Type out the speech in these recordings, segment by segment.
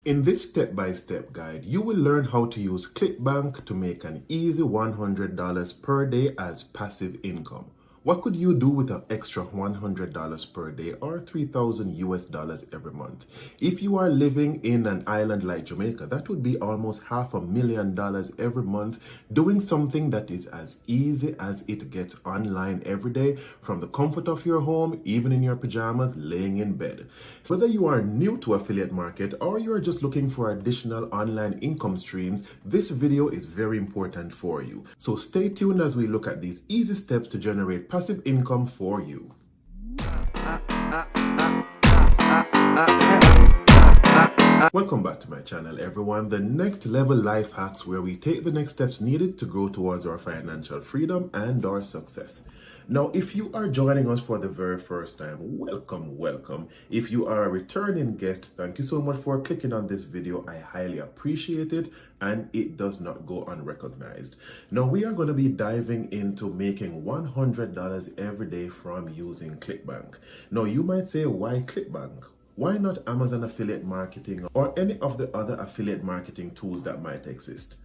In this step-by-step guide, you will learn how to use ClickBank to make an easy $100 per day as passive income. What could you do with an extra $100 per day or $3,000 every month? If you are living in an island like Jamaica, that would be almost $500,000 every month doing something that is as easy as it gets online every day from the comfort of your home, even in your pajamas, laying in bed. Whether you are new to affiliate market or you are just looking for additional online income streams, this video is very important for you. So stay tuned as we look at these easy steps to generate passive income for you. Welcome back to my channel, everyone. The Next Level Life Hacks, where we take the next steps needed to grow towards our financial freedom and our success. Now, if you are joining us for the very first time, welcome. If you are a returning guest, thank you so much for clicking on this video. I highly appreciate it, and it does not go unrecognized. Now, we are going to be diving into making $100 every day from using ClickBank. Now, you might say, why ClickBank? Why not Amazon affiliate marketing or any of the other affiliate marketing tools that might exist?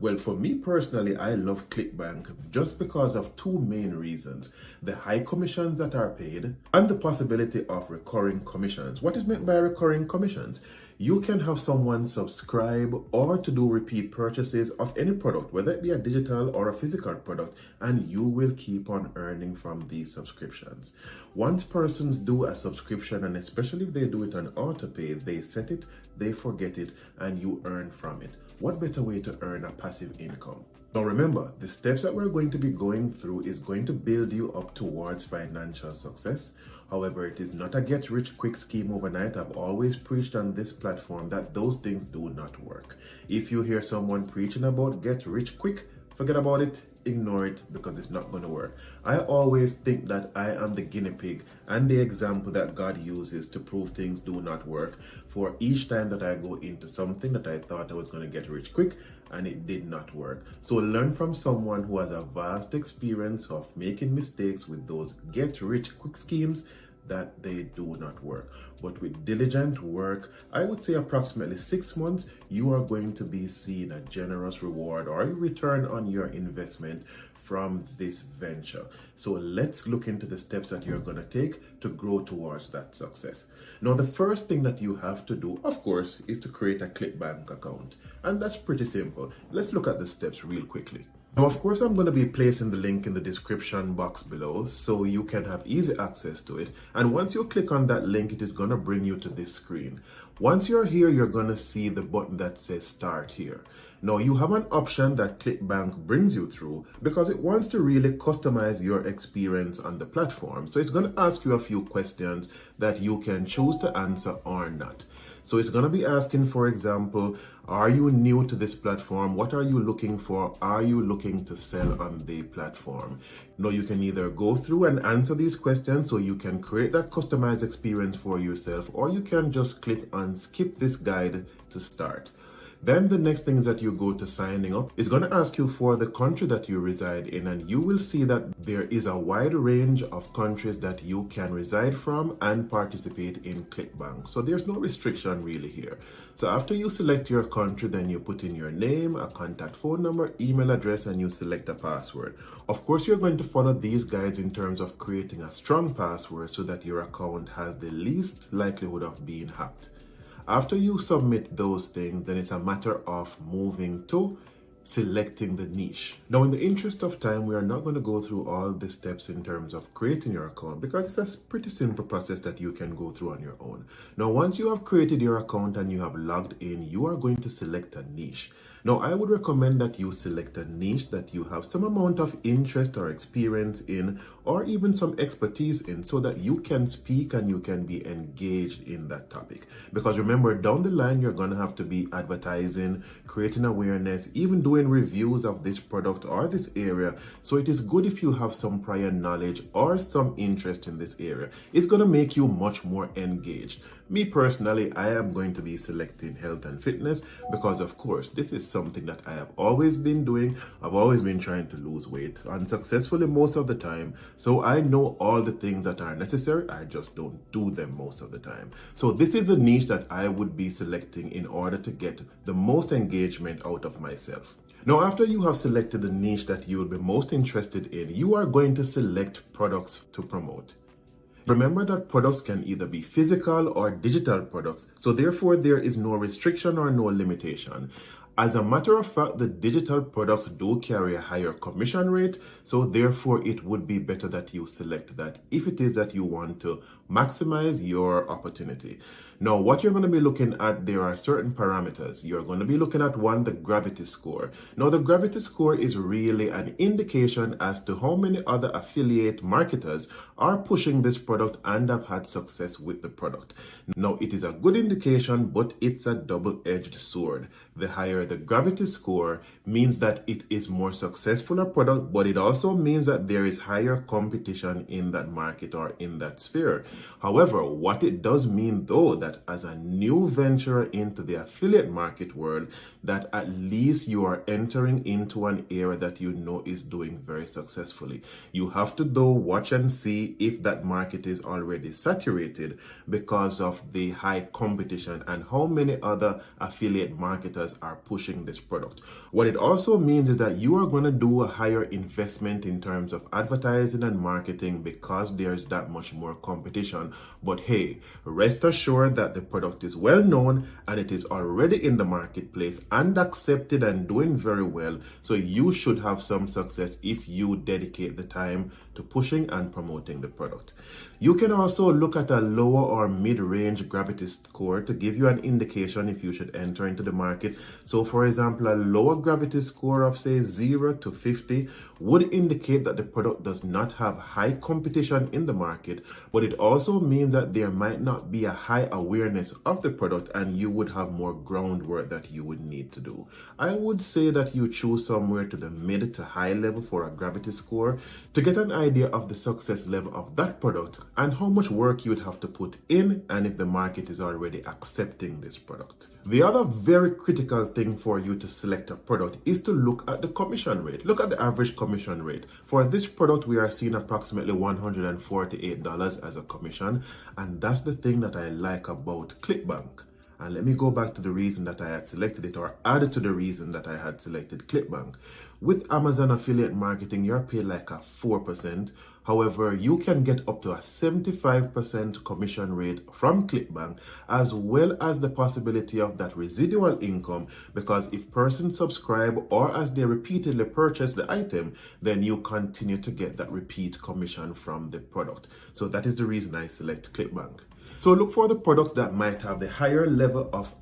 Well, for me personally, I love ClickBank just because of two main reasons: the high commissions that are paid and the possibility of recurring commissions. What is meant by recurring commissions? You can have someone subscribe or to do repeat purchases of any product, whether it be a digital or a physical product, and you will keep on earning from these subscriptions. Once persons do a subscription, and especially if they do it on autopay, they set it, they forget it, and you earn from it. What better way to earn a passive income? Now remember, the steps that we're going to be going through is going to build you up towards financial success. However, it is not a get-rich-quick scheme overnight. I've always preached on this platform that those things do not work. If you hear someone preaching about get-rich-quick, forget about it. Ignore it, because it's not going to work. I always think that I am the guinea pig and the example that God uses to prove things do not work for each time that I go into something that I thought I was going to get rich quick and it did not work. So learn from someone who has a vast experience of making mistakes with those get rich quick schemes that they do not work. But with diligent work, I would say approximately 6 months, you are going to be seeing a generous reward or a return on your investment from this venture. So let's look into the steps that you're going to take to grow towards that success. Now, the first thing that you have to do, of course, is to create a ClickBank account. And that's pretty simple. Let's look at the steps real quickly. Now, of course, I'm going to be placing the link in the description box below so you can have easy access to it. And once you click on that link, it is going to bring you to this screen. Once you're here, you're going to see the button that says Start Here. Now, you have an option that ClickBank brings you through because it wants to really customize your experience on the platform. So it's going to ask you a few questions that you can choose to answer or not. So it's going to be asking, for example, are you new to this platform? What are you looking for? Are you looking to sell on the platform? Now, you can either go through and answer these questions so you can create that customized experience for yourself, or you can just click on skip this guide to start. Then the next thing is that you go to signing up. It's going to ask you for the country that you reside in, and you will see that there is a wide range of countries that you can reside from and participate in ClickBank. So there's no restriction really here. So after you select your country, then you put in your name, a contact phone number, email address, and you select a password. Of course, you're going to follow these guides in terms of creating a strong password so that your account has the least likelihood of being hacked. After you submit those things, then it's a matter of moving to selecting the niche. Now, in the interest of time, we are not going to go through all the steps in terms of creating your account because it's a pretty simple process that you can go through on your own. Now, once you have created your account and you have logged in, you are going to select a niche. Now, I would recommend that you select a niche that you have some amount of interest or experience in, or even some expertise in, so that you can speak and you can be engaged in that topic. Because remember, down the line, you're going to have to be advertising, creating awareness, even doing reviews of this product or this area. So it is good if you have some prior knowledge or some interest in this area. It's going to make you much more engaged. Me personally, I am going to be selecting health and fitness because, of course, this is something that I have always been doing. I've always been trying to lose weight unsuccessfully most of the time. So I know all the things that are necessary. I just don't do them most of the time. So this is the niche that I would be selecting in order to get the most engagement out of myself. Now, after you have selected the niche that you will be most interested in, you are going to select products to promote. Remember that products can either be physical or digital products, so therefore there is no restriction or no limitation. As a matter of fact, the digital products do carry a higher commission rate, so therefore it would be better that you select that if it is that you want to maximize your opportunity. Now, what you're going to be looking at, there are certain parameters. You're going to be looking at one, the gravity score. Now, the gravity score is really an indication as to how many other affiliate marketers are pushing this product and have had success with the product. Now, it is a good indication, but it's a double-edged sword. The higher the gravity score means that it is more successful a product, but it also means that there is higher competition in that market or in that sphere. However, what it does mean though, that as a new venture into the affiliate market world, that at least you are entering into an area that you know is doing very successfully. You have to though watch and see if that market is already saturated because of the high competition and how many other affiliate marketers are pushing this product. What it also means is that you are going to do a higher investment in terms of advertising and marketing because there's that much more competition. But hey, rest assured that the product is well known and it is already in the marketplace and accepted and doing very well. So you should have some success if you dedicate the time to pushing and promoting the product. You can also look at a lower or mid-range gravity score to give you an indication if you should enter into the market. So for example, a lower gravity score of say 0 to 50 would indicate that the product does not have high competition in the market, but it also means that there might not be a high awareness of the product and you would have more groundwork that you would need to do. I would say that you choose somewhere to the mid to high level for a gravity score to get an idea of the success level of that product and how much work you would have to put in and if the market is already accepting this product. The other very critical thing for you to select a product is to look at the commission rate. Look at the average commission rate. For this product, we are seeing approximately $148 as a commission, and that's the thing that I like about ClickBank. And let me go back to the reason that I had selected it, or added to the reason that I had selected ClickBank. With Amazon affiliate marketing, you're paid like a 4%. However, you can get up to a 75% commission rate from ClickBank, as well as the possibility of that residual income, because if persons subscribe or as they repeatedly purchase the item, then you continue to get that repeat commission from the product. So that is the reason I select ClickBank. So look for the products that might have the higher level of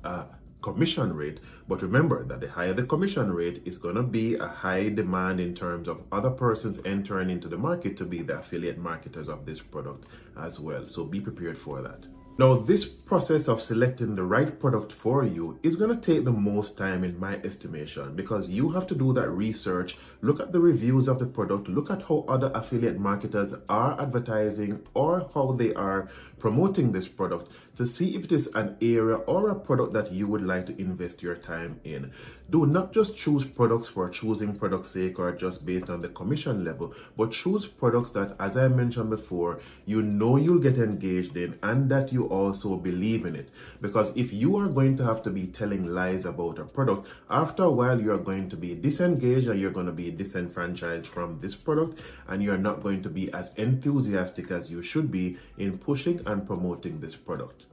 commission rate, but remember that the higher the commission rate is going to be a high demand in terms of other persons entering into the market to be the affiliate marketers of this product as well. So be prepared for that. Now, this process of selecting the right product for you is going to take the most time in my estimation, because you have to do that research, look at the reviews of the product, look at how other affiliate marketers are advertising or how they are promoting this product to see if it is an area or a product that you would like to invest your time in. Do not just choose products for choosing product's sake or just based on the commission level, but choose products that, as I mentioned before, you know you'll get engaged in and that you also believe in it. Because if you are going to have to be telling lies about a product, after a while you're going to be disengaged and you're going to be disenfranchised from this product, and you're not going to be as enthusiastic as you should be in pushing and promoting this product.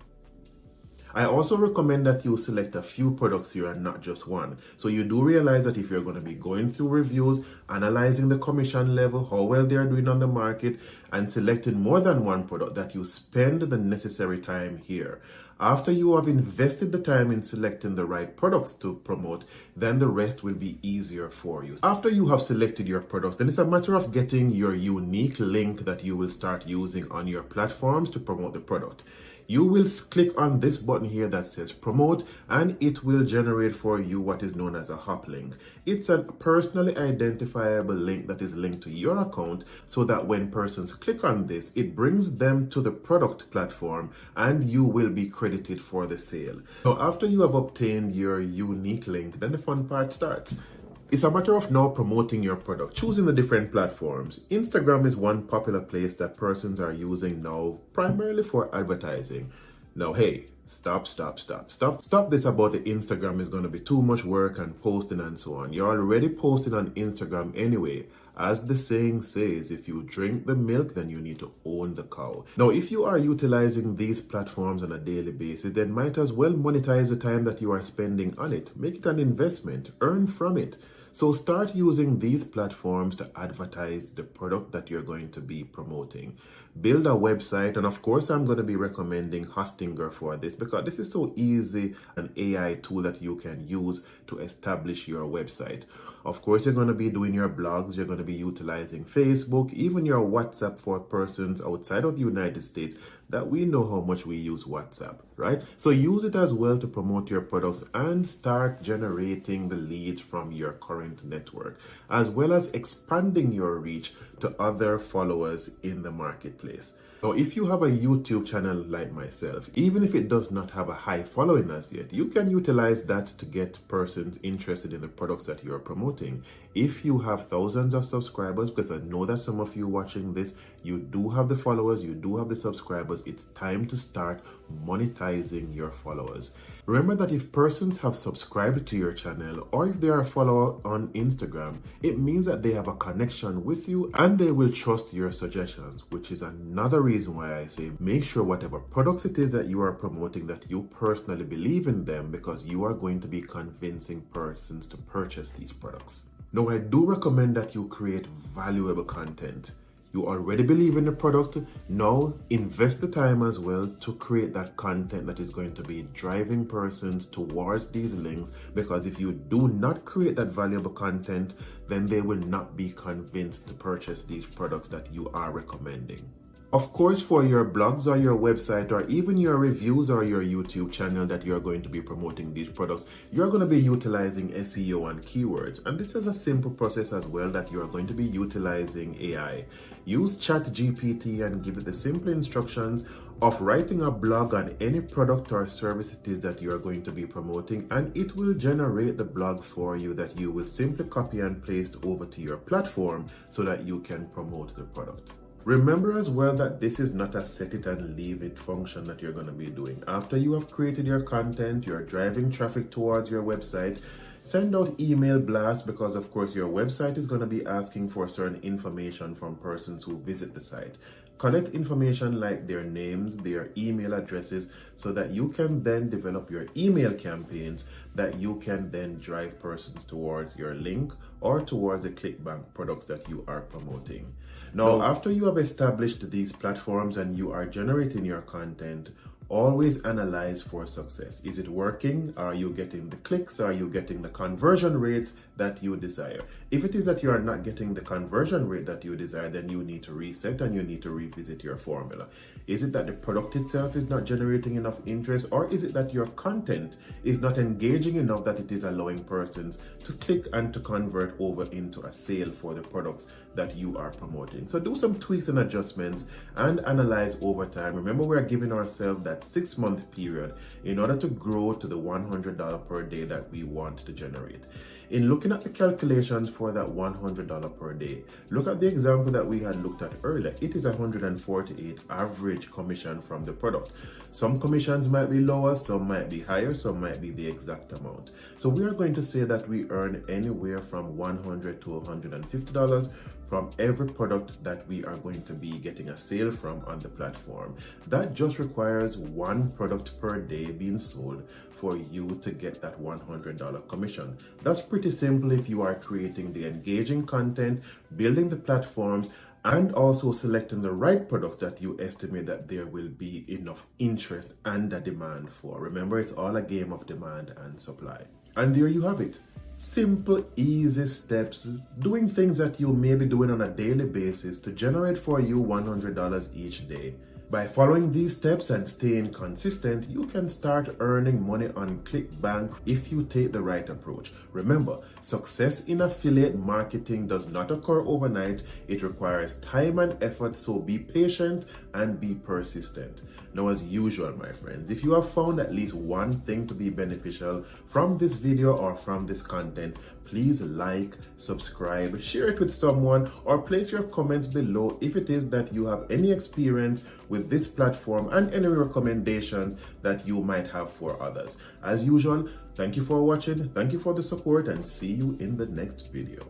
I also recommend that you select a few products here and not just one. So you do realize that if you're going to be going through reviews, analyzing the commission level, how well they're doing on the market, and selecting more than one product, that you spend the necessary time here. After you have invested the time in selecting the right products to promote, then the rest will be easier for you. After you have selected your products, then it's a matter of getting your unique link that you will start using on your platforms to promote the product. You will click on this button here that says promote, and it will generate for you what is known as a hop link. It's a personally identifiable link that is linked to your account, so that when persons click on this, it brings them to the product platform and you will be credited credited for the sale. Now, after you have obtained your unique link, then the fun part starts. It's a matter of now promoting your product, choosing the different platforms. Instagram is one popular place that persons are using now, primarily for advertising. Now, hey, stop this about the Instagram is going to be too much work and posting and so on. You're already posting on Instagram anyway. As the saying says, if you drink the milk, then you need to own the cow. Now, if you are utilizing these platforms on a daily basis, then might as well monetize the time that you are spending on it. Make it an investment, earn from it. So start using these platforms to advertise the product that you're going to be promoting. Build a website, and of course I'm going to be recommending Hostinger for this because this is so easy, an AI tool that you can use to establish your website. Of course, you're going to be doing your blogs, you're going to be utilizing Facebook, even your WhatsApp for persons outside of the United States that we know how much we use WhatsApp, right? So use it as well to promote your products and start generating the leads from your current network, as well as expanding your reach to other followers in the marketplace. Now, if you have a YouTube channel like myself, even if it does not have a high following as yet, you can utilize that to get persons interested in the products that you're promoting. If you have thousands of subscribers, because I know that some of you watching this, you do have the followers, you do have the subscribers, it's time to start monetizing your followers. Remember that if persons have subscribed to your channel or if they are a follower on Instagram, it means that they have a connection with you and they will trust your suggestions, which is another reason why I say make sure whatever products it is that you are promoting that you personally believe in them, because you are going to be convincing persons to purchase these products. Now, I do recommend that you create valuable content. You already believe in the product. Now invest the time as well to create that content that is going to be driving persons towards these links, because if you do not create that valuable content, then they will not be convinced to purchase these products that you are recommending. Of course, for your blogs or your website or even your reviews or your YouTube channel that you're going to be promoting these products, you're going to be utilizing SEO and keywords. And this is a simple process as well that you're going to be utilizing AI. Use ChatGPT and give it the simple instructions of writing a blog on any product or service it is that you're going to be promoting, and it will generate the blog for you that you will simply copy and paste over to your platform so that you can promote the product. Remember as well that this is not a set it and leave it function that you're going to be doing. After you have created your content, you're driving traffic towards your website, send out email blasts, because of course your website is going to be asking for certain information from persons who visit the site. Collect information like their names, their email addresses, so that you can then develop your email campaigns that you can then drive persons towards your link or towards the ClickBank products that you are promoting. Now, after you have established these platforms and you are generating your content, always analyze for success. Is it working? Are you getting the clicks? Are you getting the conversion rates that you desire? If it is that you are not getting the conversion rate that you desire, then you need to reset and you need to revisit your formula. Is it that the product itself is not generating enough interest, or is it that your content is not engaging enough that it is allowing persons to click and to convert over into a sale for the products that you are promoting? So do some tweaks and adjustments and analyze over time. Remember, we're giving ourselves that 6-month period in order to grow to the $100 per day that we want to generate. In looking at the calculations for that $100 per day, look at the example that we had looked at earlier. It is 148 average commission from the product. Some commissions might be lower, some might be higher, some might be the exact amount. So we are going to say that we earn anywhere from $100 to $150 from every product that we are going to be getting a sale from on the platform. That just requires one product per day being sold for you to get that $100 commission. That's pretty simple if you are creating the engaging content, building the platforms, and also selecting the right products that you estimate that there will be enough interest and a demand for. Remember, it's all a game of demand and supply. And there you have it. Simple, easy steps, doing things that you may be doing on a daily basis to generate for you $100 each day. By following these steps and staying consistent, you can start earning money on ClickBank if you take the right approach. Remember, success in affiliate marketing does not occur overnight. It requires time and effort, so be patient and be persistent. Now, as usual, my friends, if you have found at least one thing to be beneficial from this video or from this content, please like, subscribe, share it with someone, or place your comments below if it is that you have any experience with this platform and any recommendations that you might have for others. As usual, thank you for watching, thank you for the support, and see you in the next video.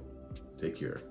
Take care.